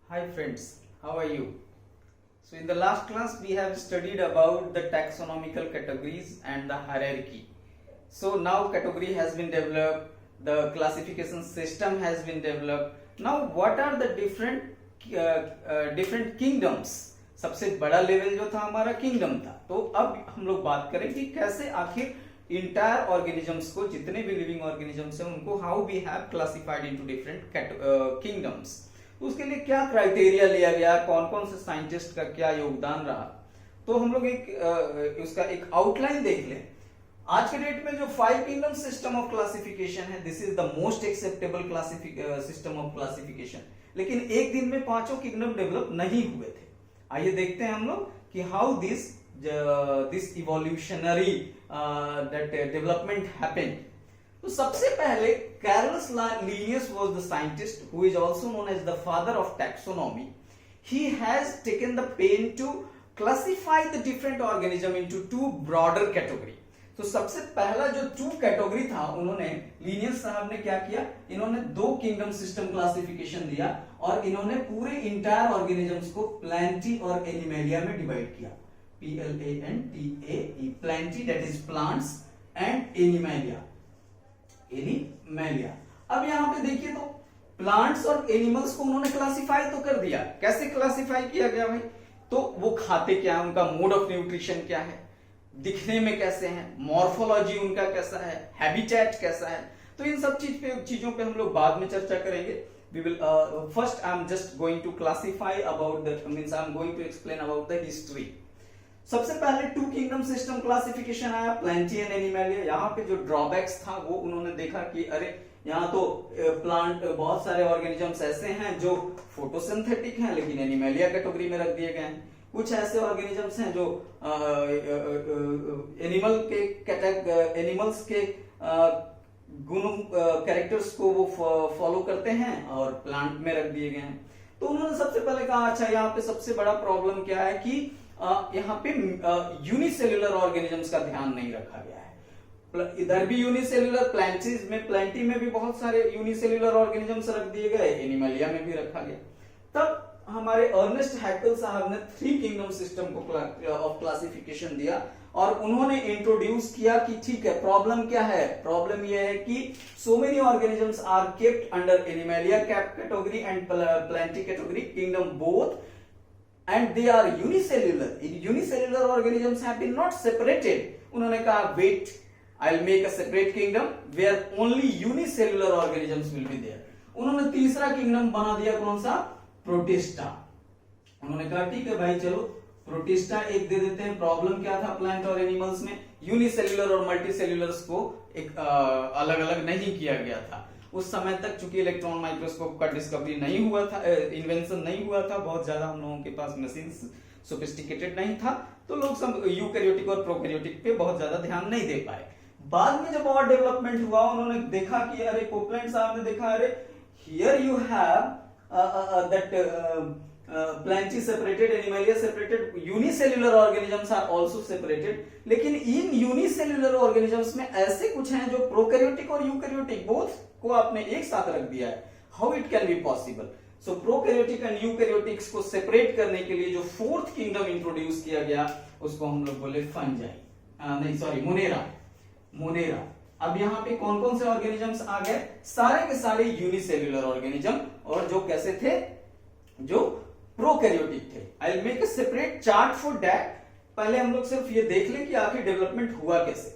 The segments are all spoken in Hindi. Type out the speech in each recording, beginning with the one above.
Hi friends, how are you? So in the last class we have studied about the taxonomical categories and the hierarchy. So now category has been developed, the classification system has been developed. Now what are the different kingdoms? सबसे बड़ा लेवल जो था हमारा किंगडम था. तो अब हम लोग बात करें कि कैसे आखिर इंटायर ऑर्गेनिजम्स को, जितने भी लिविंग ऑर्गेनिजम्स हैं उनको how we have classified into different kingdoms. तो उसके लिए क्या क्राइटेरिया लिया गया, कौन कौन से साइंटिस्ट का क्या योगदान रहा, तो हम लोग उसका एक आउटलाइन देख लें. आज के डेट में जो 5 किंगडम सिस्टम ऑफ क्लासिफिकेशन है, this is the most acceptable system of classification. लेकिन एक दिन में 5 किंगडम डेवलप नहीं हुए थे. आइए देखते हैं हम लोग कि how this evolutionary that development happened. तो सबसे पहले Carolus Linnaeus was the scientist who is also known as the father of taxonomy. He has taken the pain to classify the different organism into 2 broader category. तो सबसे पहला जो 2 कैटेगरी था, उन्होंने लीनियस साहब ने क्या किया, इन्होंने 2 किंगडम सिस्टम क्लासिफिकेशन दिया और इन्होंने पूरे इंटायर ऑर्गेनिजम्स को प्लांटी और एनिमेलिया में डिवाइड किया. PLANTAE, Plantae that is plants and animalia. अब यहां पे देखिए तो प्लांट्स और एनिमल्स को उन्होंने क्लासिफाई तो कर दिया. कैसे क्लासिफाई किया गया भाई? तो वो खाते क्या है, उनका मोड ऑफ न्यूट्रिशन क्या है, दिखने में कैसे हैं, मॉर्फोलॉजी उनका कैसा है, हैबिटेट कैसा है. तो इन सब चीजों पे हम लोग बाद में चर्चा करेंगे. We will first I am just going to classify about the means I am going to explain about the history. सबसे पहले 2 किंगडम सिस्टम क्लासिफिकेशन आया, प्लांटी एंड एनिमेलिया. यहाँ पे जो ड्रॉबैक्स था वो उन्होंने देखा कि अरे यहाँ तो प्लांट बहुत सारे ऑर्गेनिजम्स ऐसे हैं जो फोटोसिंथेटिक हैं लेकिन एनिमेलिया कैटेगरी में रख दिए गए हैं. कुछ ऐसे ऑर्गेनिजम्स हैं जो एनिमल्स के गुणों कैरेक्टर्स को वो फॉलो करते हैं और प्लांट में रख दिए गए हैं. तो उन्होंने सबसे पहले कहा अच्छा यहाँ पे सबसे बड़ा प्रॉब्लम क्या है कि यहाँ पे यूनिसेल्युलर ऑर्गेनिजम्स का ध्यान नहीं रखा गया है. इधर भी यूनिसेल्युलर, प्लांटी में भी बहुत सारे यूनिसेल्युलर ऑर्गेनिजम्स रख दिए गए, एनिमलिया में भी रखा गया. तब हमारे अर्नेस्ट हैकेल साहब ने 3 किंगडम सिस्टम को ऑफ क्लासिफिकेशन दिया और उन्होंने इंट्रोड्यूस किया कि ठीक है, प्रॉब्लम क्या है. प्रॉब्लम यह है कि so many organisms are kept under Animalia category and Plantae category kingdom both, and they are unicellular. Unicellular organisms have been not separated. उन्होंने कहा wait, I'll make a separate kingdom where only unicellular organisms will be there. उन्होंने तीसरा किंगडम बना दिया, कौन सा? प्रोटिस्टा. उन्होंने कहा ठीक है भाई, चलो प्रोटिस्टा एक दे देते हैं. प्रॉब्लम क्या था प्लांट और एनिमल्स में? यूनिसेल्युलर और मल्टीसेल्युलर्स को एक अलग अलग नहीं किया गया था. उस समय तक चूंकि इलेक्ट्रॉन माइक्रोस्कोप का डिस्कवरी नहीं हुआ था, इन्वेंशन नहीं हुआ था, बहुत ज्यादा हम लोगों के पास मशीन सोफिस्टिकेटेड नहीं था, तो लोग सब यूकैरियोटिक और प्रोकैरियोटिक पे बहुत ज्यादा ध्यान नहीं दे पाए. बाद में जब और डेवलपमेंट हुआ, उन्होंने देखा कि अरे कोपलैंड साहब ने देखा अरे here you have that Plantae separated, Animalia separated, unicellular organisms are also separated. लेकिन इन यूनिसेल्युलर ऑर्गेनिजम्स में ऐसे कुछ हैं जो प्रोकैरियोटिक और यूकैरियोटिक बोथ को आपने एक साथ रख दिया है. How it can be possible? So prokaryotic and eukaryotics को सेपरेट करने के लिए जो 4th किंगडम इंट्रोड्यूस किया गया उसको हम लोग बोले फंजाई, मोनेरा. अब यहाँ पे कौन कौन से ऑर्गेनिजम्स आ गए? सारे के सारे यूनिसेल्युलर ऑर्गेनिज्म और जो कैसे थे, जो प्रोकैरियोटिक थे. I will make a separate chart for that. पहले हम लोग सिर्फ ये देख लें कि आखिर डेवलपमेंट हुआ कैसे.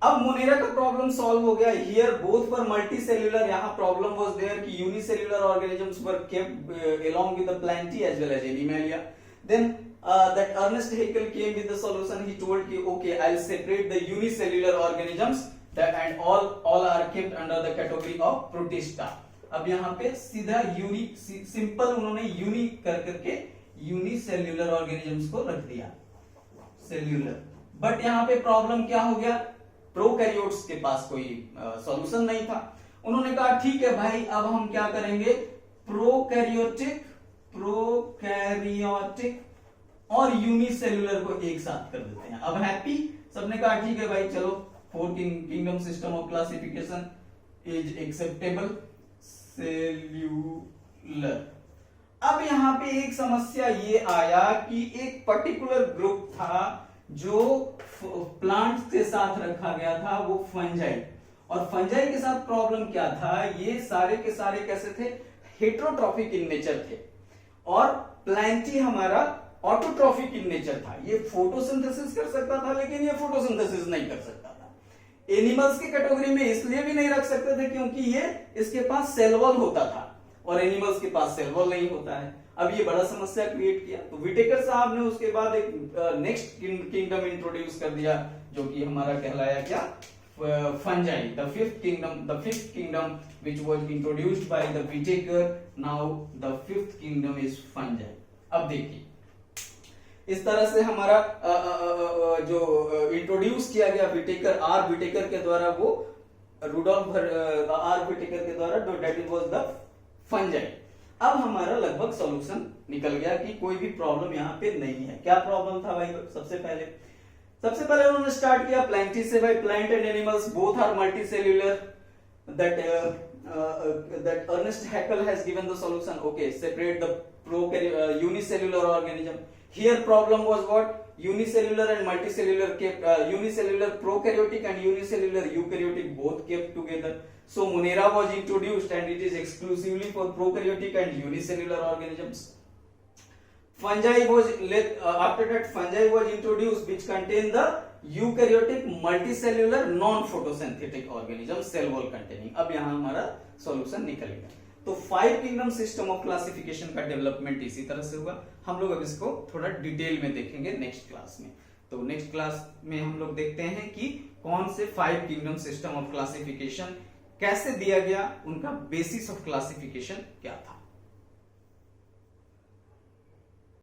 अब मोनेरा का प्रॉब्लम सॉल्व हो गया. Here both were multicellular. यहाँ प्रॉब्लम वाज देयर कि unicellular organisms were kept along with the Plantae as well as Animalia. Then that Ernest Haeckel came with the solution. He told कि okay, I'll separate the unicellular organisms that and all are kept under the category of protista. अब यहाँ पे सीधा सिंपल उन्होंने यूनि करके यूनिसेल्युलर ऑर्गेनिजम्स को रख दिया, सेल्युलर. बट यहाँ पे प्रॉब्लम क्या हो गया? प्रोकैरियोट्स के पास कोई सॉल्यूशन नहीं था. उन्होंने कहा ठीक है भाई, अब हम क्या करेंगे, प्रोकैरियोटिक और यूनिसेल्युलर को एक साथ कर देते हैं. अब हैप्पी सबने कहा ठीक है भाई, चलो 4 kingdom system of classification is acceptable. Cellular. अब यहाँ पे एक समस्या ये आया कि एक पर्टिकुलर ग्रुप था जो प्लांट्स के साथ रखा गया था, वो फंजाई। और फंजाई के साथ प्रॉब्लम क्या था, ये सारे के सारे कैसे थे, हेट्रोट्रॉफिक इन नेचर थे, और प्लांटी हमारा ऑटोट्रॉफिक इन नेचर था। ये फोटोसिंथेसिस कर सकता था, लेकिन ये फोटोसिंथेसिस नहीं कर सकता था। एनिमल्स की कैटेगरी में इसलिए भी नहीं रख सकते थे क्योंकि ये इसके पास सेल वॉल होता था और एनिमल्स के पास सेल वॉल नहीं होता है। अब ये बड़ा समस्या क्रिएट किया, तो विटेकर साहब ने उसके बाद एक नेक्स्ट किंगडम इंट्रोड्यूस कर दिया, जो कि हमारा कहलाया क्या, fungi, the fifth kingdom which was introduced by the Whittaker. Now the fifth kingdom is fungi. अब देखिए, इस तरह से हमारा जो इंट्रोड्यूस किया गया विटेकर, आर विटेकर के द्वारा, वो रुडोल्फ आर विटेकर के द्वारा, दैट वाज द फंजाई। अब हमारा लगभग सॉल्यूशन निकल गया कि कोई भी प्रॉब्लम यहाँ पे नहीं है। क्या प्रॉब्लम था भाई? सबसे पहले उन्होंने स्टार्ट किया प्लांटी से। भाई plant and animals both are multicellular, that Ernest Haeckel has given the solution. Okay, separate the unicellular organism. Here problem was what? Unicellular and multicellular kept, unicellular prokaryotic and unicellular eukaryotic both kept together. So Monera was introduced and it is exclusively for prokaryotic and unicellular organisms. Fungi was after that fungi was introduced which contain the eukaryotic multicellular non-photosynthetic organism cell wall containing. अब यहाँ हमारा सॉल्यूशन निकल गया। तो 5 किंगडम सिस्टम ऑफ क्लासिफिकेशन का डेवलपमेंट इसी तरह से हुआ। हम लोग अब इसको थोड़ा डिटेल में देखेंगे नेक्स्ट क्लास में। तो नेक्स्ट क्लास में हम लोग देखते हैं कि कौन से 5 किंगडम सिस्टम ऑफ क्लासिफिकेशन कैसे दिया गया, उनका बेसिस ऑफ क्लासिफिकेशन क्या था।